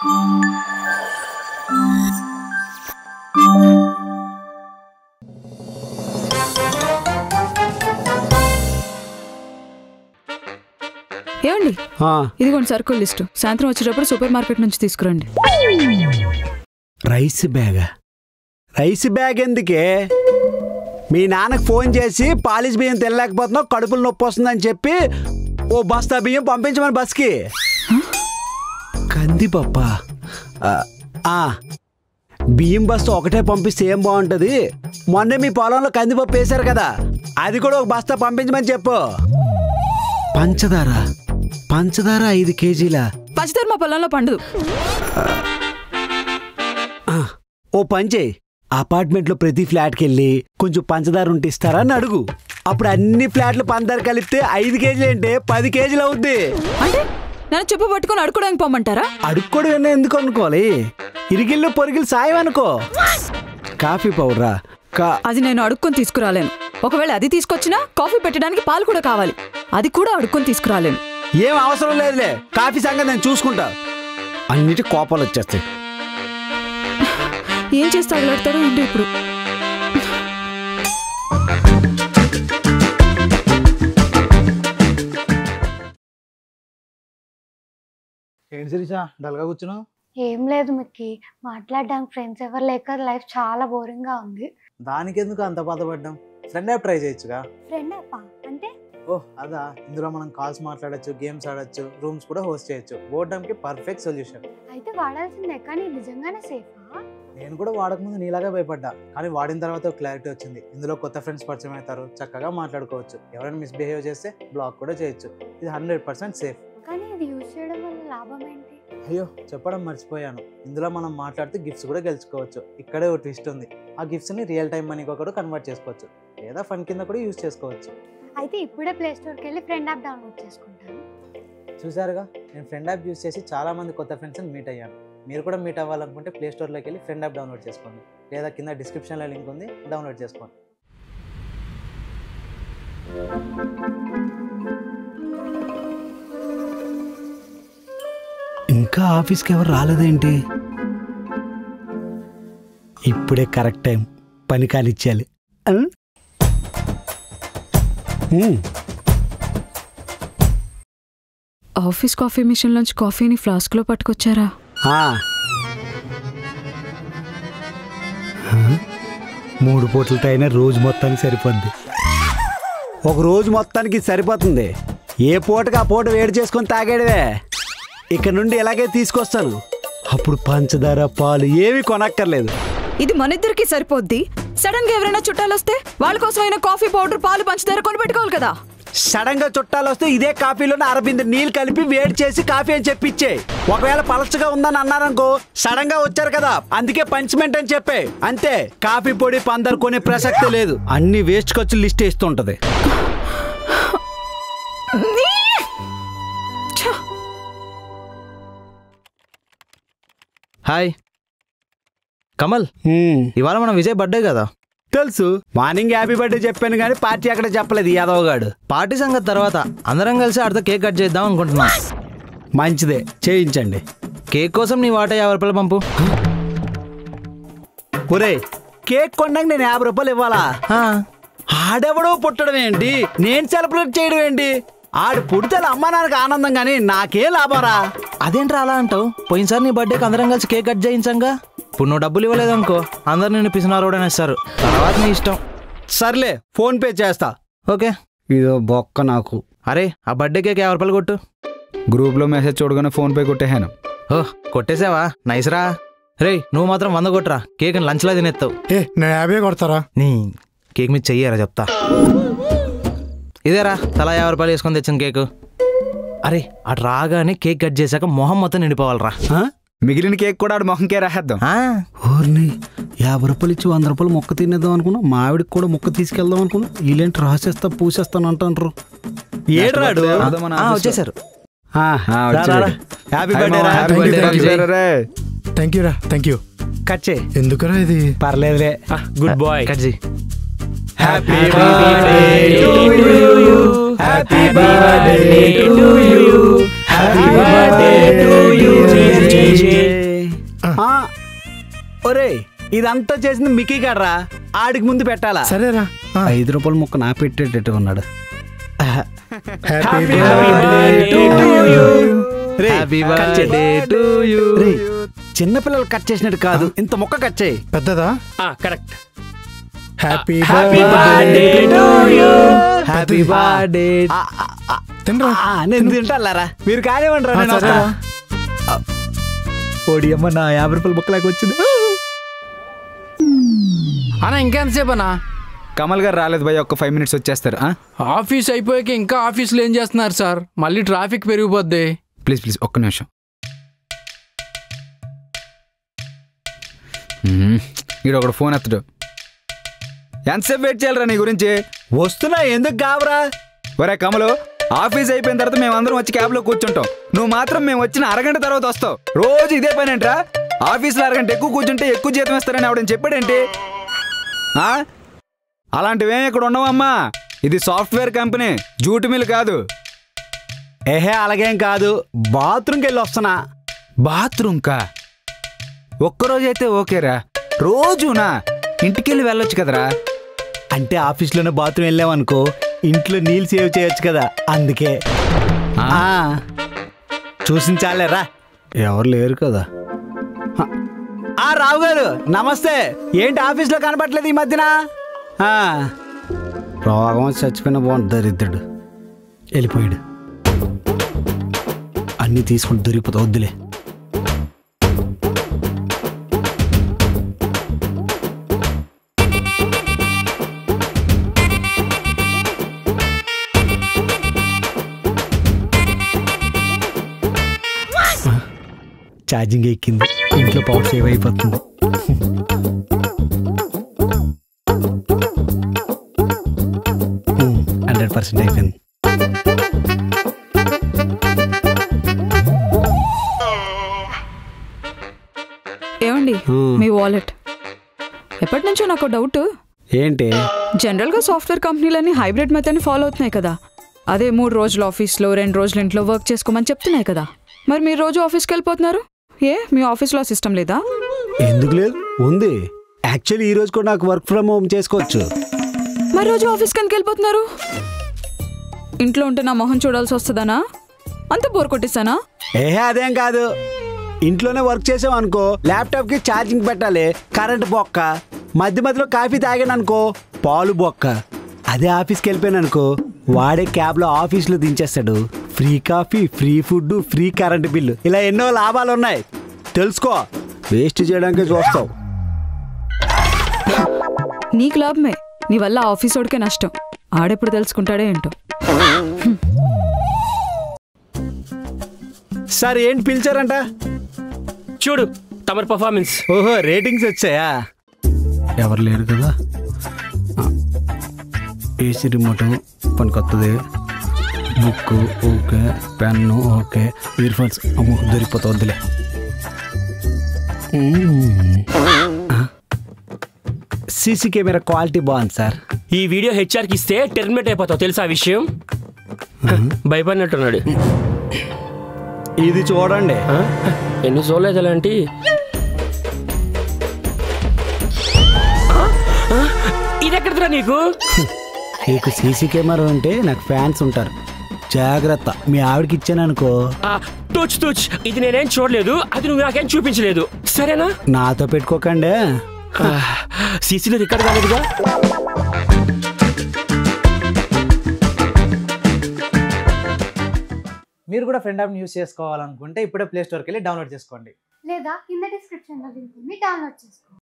ఏమండి, ఇదిగోండి సరుకుల లిస్టు. సాయంత్రం వచ్చేటప్పుడు సూపర్ మార్కెట్ నుంచి తీసుకురండి. రైస్ బ్యాగ్ ఎందుకే? మీ నాన్నకు ఫోన్ చేసి పాలిష్ బియ్యం తినలేకపోతున్నావు, కడుపులు నొప్పి వస్తుందని చెప్పి ఓ బస్తా బియ్యం పంపించమని బస్కి. కందిపప్ప బియ్యం బస్తా ఒకటే పంపిస్తే ఏం బాగుంటుంది? మొన్నే మీ పొలంలో కందిపప్పు వేశారు కదా, అది కూడా ఒక బస్తా పంపించమని చెప్పు. పంచదార 5 కేజీల. పంచదార మా పొలంలో పండదు. ఓ పంచే, అపార్ట్మెంట్లో ప్రతి ఫ్లాట్కి వెళ్ళి కొంచెం పంచదార ఉంటే ఇస్తారా అని అడుగు. అప్పుడు అన్ని ఫ్లాట్లు పంచదార కలిపితే 5 కేజీలు అంటే 10 కేజీలు అవుద్ది. అంటే నన్ను చెప్పు పట్టుకొని అడుక్కోవడానికి పోమంటారా? అడుక్కోవడం ఎందుకు అనుకోవాలి? ఇరిగిళ్ళు పొరిగిళ్ళు సాయం అనుకో. కాఫీ పౌడరా? అది నేను అడుక్కొని తీసుకురాలేను. ఒకవేళ అది తీసుకొచ్చినా కాఫీ పెట్టడానికి పాలు కూడా కావాలి, అది కూడా అడుక్కొని తీసుకురాలేను. ఏం అవసరం లేదులే, కాఫీ సంగతి నేను చూసుకుంటా. అన్నిటి కోపాలు వచ్చేస్తాయి. ఏం చేస్తే తగలడతాడు ఇంటి ఇప్పుడు. ఏంటి శిరీష డల్గా కూర్చున్నావు? ఏం లేదు మిక్కీ, మాట్లాడడానికి ఫ్రెండ్స్ ఎవరు లేక లైఫ్ చాలా బోరింగ్ గా ఉంది. దానికి ఎందుకు అంత బాధపడ్డాం? ఫ్రెండ్ యాప్ ట్రై చేయొచ్చుగా. ఫ్రెండ్ యాప్ అంటే? ఓహ్ అదా, ఇందులో మనం కాల్స్ మాట్లాడచ్చు, గేమ్స్ ఆడచ్చు, రూమ్స్ కూడా హోస్ట్ చేయొచ్చు. బోర్డంకి పర్ఫెక్ట్ సొల్యూషన్. అయితే వాడాల్సిందే, కానీ నిజంగానే సేఫా? నేను కూడా వాడకముందు నీలాగా భయపడ్డా, కానీ వాడిన తర్వాత క్లారిటీ వచ్చింది. ఇందులో కొత్త ఫ్రెండ్స్ పరిచయం అవుతారు, చక్కగా మాట్లాడుకోవచ్చు. ఎవరైనా మిస్బిహేవ్ చేస్తే బ్లాక్ కూడా చేయొచ్చు. ఇది 100% సేఫ్. కానీ ఇది యూజ్ చేయడం వల్ల లాభం ఏంటి? అయ్యో చెప్పడం మర్చిపోయాను, ఇందులో మనం మాట్లాడితే గిఫ్ట్స్ కూడా గెలుచుకోవచ్చు. ఇక్కడే ఒక ట్విస్ట్ ఉంది, ఆ గిఫ్ట్స్ని రియల్ టైం మనీగా కూడా కన్వర్ట్ చేసుకోవచ్చు, లేదా ఫన్ కింద కూడా యూజ్ చేసుకోవచ్చు. అయితే ఇప్పుడే ప్లే స్టోర్కి వెళ్ళి ఫ్రెండ్ యాప్ డౌన్లోడ్ చేసుకుంటాను. చూసారుగా, నేను ఫ్రెండ్ యాప్ యూజ్ చేసి చాలా మంది కొత్త ఫ్రెండ్స్ని మీట్ అయ్యాను. మీరు కూడా మీట్ అవ్వాలనుకుంటే ప్లే స్టోర్లోకి వెళ్ళి ఫ్రెండ్ యాప్ డౌన్లోడ్ చేసుకోండి, లేదా కింద డిస్క్రిప్షన్లో లింక్ ఉంది, డౌన్లోడ్ చేసుకోండి. ఇంకా ఆఫీస్కి ఎవరు రాలేదేంటి? ఇప్పుడే కరెక్ట్ టైం, పని కానిచ్చేయాలి. ఆఫీస్ కాఫీ మిషన్ నుంచి కాఫీని ఫ్లాస్క్ లో పట్టుకొచ్చారా? 3 పూటలతో అయినా రోజు మొత్తానికి సరిపోద్ది. ఒక రోజు మొత్తానికి సరిపోతుంది. ఏ పూటకి ఆ పూట వేడి చేసుకొని తాగేడవే. ఇక్కడ నుండి ఎలాగే తీసుకొస్తాను, అప్పుడు పంచదార పాలు ఏవి కొనక్కర్లేదు. ఇది మన ఇద్దరికి సరిపోద్ది. సడన్ గా ఎవరైనా చుట్టాలు వస్తే వాళ్ళ కోసం అయినా కాఫీ పౌడర్ పాలు పంచదార కొని పెట్టుకోవాలి కదా. సడన్ గా చుట్టాలు వస్తే ఇదే కాఫీలోనే అరబింద నీళ్ళు కలిపి వేడి చేసి కాఫీ అని చెప్పిచ్చే. ఒకవేళ పలచగా ఉందని అన్నారనుకో, సడన్ గా వచ్చారు కదా అందుకే పంచ్మెంట్ అని చెప్పే. అంతే, కాఫీ పొడి పందరు కొనే ప్రసక్తే లేదు. అన్ని వేస్ట్ ఖర్చులు లిస్ట్ ఇస్తుంటది. హాయ్ కమల్, ఇవాళ మన విజయ్ బర్త్డే కదా? తెలుసు, మార్నింగ్ హ్యాపీ బర్త్డే చెప్పాను కానీ పార్టీ అక్కడ చెప్పలేదు యాదవగాడు. పార్టీ సంగతి తర్వాత, అందరం కలిసి ఆడితో కేక్ కట్ చేద్దాం అనుకుంటున్నా. మంచిదే, చేయించండి. కేక్ కోసం నీ వాటా 50 రూపాయలు పంపు. ఒరే, కేక్ కొన్నాక నేను 50 రూపాయలు ఇవ్వాలా? ఆడెవడో పుట్టడం ఏంటి, నేను సెలబ్రేట్ చేయడం ఏంటి? ఆడు పుడితే అమ్మా నాన్నకి ఆనందం కానీ నాకే లాభారా? అదేంట్రా అలా అంటావు? పోయినసారి నీ బర్త్డేకి అందరం కలిసి కేక్ కట్ చేయించాంగా. ఇప్పుడు నువ్వు డబ్బులు ఇవ్వలేదనుకో, అందరు నిన్ను పిసినారోడని ఇస్తారు. తర్వాత నీ ఇష్టం. సర్లే, ఫోన్ పే చేస్తా. ఓకే. ఇదో బొక్క నాకు. అరే, ఆ బర్త్డే కేక్ 50 రూపాయలు కొట్టు. గ్రూప్లో మెసేజ్ చూడగానే ఫోన్ పే కొట్టేహాను. ఓహ్, కొట్టేసావా? నైస్ రా. రే, నువ్వు మాత్రం 100 కొట్టరా, కేక్ లంచ్లా తినేస్తావు. నేను 50 కొడతారా? నీ కేక్ మీద చెయ్యరా చెప్తా. ఇదేరా, తలా 50 రూపాయలు వేసుకొని తెచ్చిన కేకు. అరే, అటు రాగానే కేక్ కట్ చేశాక మొహం మొత్తం నిండిపోవాలరా. మిగిలిన కేక్ కూడా ఆడు మొహంకే రాసేద్దాం. ఊరిని 50 రూపాయలు ఇచ్చి 100 రూపాయలు మొక్క తినేద్దాం అనుకున్నా. మా ఆవిడకి కూడా మొక్క తీసుకెళ్దాం అనుకున్నా. వీళ్ళేంటి రాసేస్తా పూసేస్తాను అంటారు. ఏడ్రాడు వచ్చేసారు. Happy birthday. థ్యాంక్ యూ రా. Thank you. కట్ చేయి. ఎందుకురా ఇది? పర్లేదులే. Good boy. కట్ చేయి. Happy birthday to you. Happy birthday to you. Happy birthday to you. ఇదంతా చేసింది మిక్కీ గాడ్రా, ఆడికి ముందు పెట్టాలా. సరేరా. 5 రూపాయల ముక్క నా పెట్టేటట్టు ఉన్నాడు. హ్యాపీ రేయ్, చిన్నపిల్లలు కట్ చేసినట్టు కాదు, ఇంత ముక్క కట్ చేయి. పెద్దదా? కరెక్ట్. Happy happy birthday. తినరా. నేను తింటారా, మీరు కానివ్వండి రా, నేను వస్తా. ఓడి అమ్మ, నా 50 రూపాయల ముక్కలాగా వచ్చింది. అన్నా ఇంకెంతసేపు అన్నా? కమల్ గారు రాలేదు భయ్య, ఒక 5 మినిట్స్ వచ్చేస్తారు. ఆఫీస్ అయిపోయాక ఇంకా ఆఫీస్లో ఏం చేస్తున్నారు సార్? మళ్ళీ ట్రాఫిక్ పెరిగిపోద్ది. ప్లీజ్ ఒక్క నిమిషం. ఈడు ఒకడు ఫోన్ ఎత్తడు. ఎంతసేపు వెయిట్ చేయాలరా నీ గురించి? వస్తున్నా, ఎందుకు కావరా? ఒరే కమలు, ఆఫీస్ అయిపోయిన తర్వాత మేమందరం వచ్చి క్యాబ్లో కూర్చుంటాం, నువ్వు మాత్రం మేము వచ్చిన అరగంట తర్వాత వస్తావు. రోజు ఇదే పని ఏంట్రా? ఆఫీస్లో అరగంట ఎక్కువ కూర్చుంటే ఎక్కువ జీతం ఇస్తారని ఆవిడని చెప్పాడేంటి? అలాంటివేం ఇక్కడ ఉండవమ్మా. ఇది సాఫ్ట్వేర్ కంపెనీ, జూట్ మిల్ కాదు. ఏహే అలాగేం కాదు, బాత్రూమ్కి వెళ్ళి వస్తున్నా. బాత్రూమ్కా? ఒక్కరోజైతే ఓకేరా, రోజునా? ఇంటికెళ్ళి వెళ్ళొచ్చు కదరా. అంటే ఆఫీస్లోనే బాత్రూమ్ వెళ్ళామనుకో, ఇంట్లో నీళ్ళు సేవ్ చేయొచ్చు కదా, అందుకే. చూసించాలేరా, ఎవరు లేరు కదా. రావు గారు నమస్తే. ఏంటి ఆఫీస్లో కనపట్లేదు ఈ మధ్యన? రోగం చచ్చిపోయిన బాగుంది, దరిద్రుడు వెళ్ళిపోయాడు. అన్నీ తీసుకుని దొరికిపోతా, వద్దులే. ఛార్జింగ్ ఎక్కింది, ఇంట్లో పవర్ సేవ్ అయిపోతుంది. %100 అయిపోయింది. ఏమండి మీ వాలెట్? ఎప్పటి నుంచో నాకు డౌట్. ఏంటి? జనరల్గా సాఫ్ట్వేర్ కంపెనీలన్నీ హైబ్రిడ్ మెథడ్ని ఫాలో అవుతున్నాయి కదా. అదే 3 రోజులు ఆఫీస్లో 2 రోజులు ఇంట్లో వర్క్ చేసుకోమని చెప్తున్నాయి కదా. మరి మీరు రోజు ఆఫీస్కి వెళ్ళిపోతున్నారు, ఏ మీ ఆఫీస్లో సిస్టమ్ లేదా? ఎందుకు లేదు, ఉంది. యాక్చువల్లీ ఈ రోజు కూడా నాకు వర్క్ ఫ్రమ్ హోమ్ చేసుకోవచ్చు. మరి రోజు ఆఫీస్కి ఎందుకు వెళ్ళిపోతున్నారు? ఇంట్లో ఉంటే నా మొహం చూడాల్సి వస్తుందనా? అంత బోర్ కొట్టిస్తానా? ఏహే అదేం కాదు, ఇంట్లోనే వర్క్ చేసాం అనుకో, ల్యాప్టాప్కి ఛార్జింగ్ పెట్టాలి, కరెంట్ బొక్క. మధ్య మధ్యలో కాఫీ తాగాను అనుకో, పాలు బొక్క. అదే ఆఫీస్కి వెళ్ళిపోయాను అనుకో, వాడే క్యాబ్లో ఆఫీస్లో దించేస్తాడు. Free coffee, free food, free current bill, ఇలా ఎన్నో లాభాలు ఉన్నాయి, తెలుసుకో. వేస్ట్ చేయడానికి చూస్తావు. నీకు లాభమే, నీ వల్ల ఆఫీస్ వాడికే నష్టం. ఆడెప్పుడు తెలుసుకుంటాడే ఏంటో. సార్ ఏంటి పిలిచారంట? చూడు తమరి పర్ఫార్మెన్స్. ఓహో రేటింగ్స్ వచ్చాయా? ఎవరు లేరు కదా. ఏసీ రిమోట్ పనికొస్తుంది, book okay, pen okay, ear phones అమ్మో దొరికిపోతా, వద్దులే. సీసీ కెమెరా క్వాలిటీ బాగుంది సార్. ఈ వీడియో హెచ్ఆర్కి ఇస్తే టెర్మినేట్ అయిపోతావు తెలుసా ఆ విషయం? భయపడినట్టున్నాడు. ఇది చూడండి. ఎన్ని చూడలేదు అలాంటి. ఇది ఎక్కడరా నీకు? నీకు సీసీ కెమెరా ఉంటే నాకు ఫ్యాన్స్ ఉంటారు, జాగ్రత్త. మీ ఆవిడకి ఇచ్చాను అనుకో. తూచ్ తూచ్, ఇది నేనేం చూడలేదు, అది నువ్వు నాకేం చూపించలేదు, సరేనా? నాతో పెట్టుకోకండి. సీసీలో రికార్డ్ కాలేదుగా. మీరు కూడా ఫ్రెండ్ యాప్ని యూస్ చేసుకోవాలనుకుంటే ఇప్పుడే ప్లే స్టోర్కి వెళ్ళి డౌన్లోడ్ చేసుకోండి, లేదా కింద డిస్క్రిప్షన్లో లింక్ ఉంది, డౌన్లోడ్ చేసుకోండి.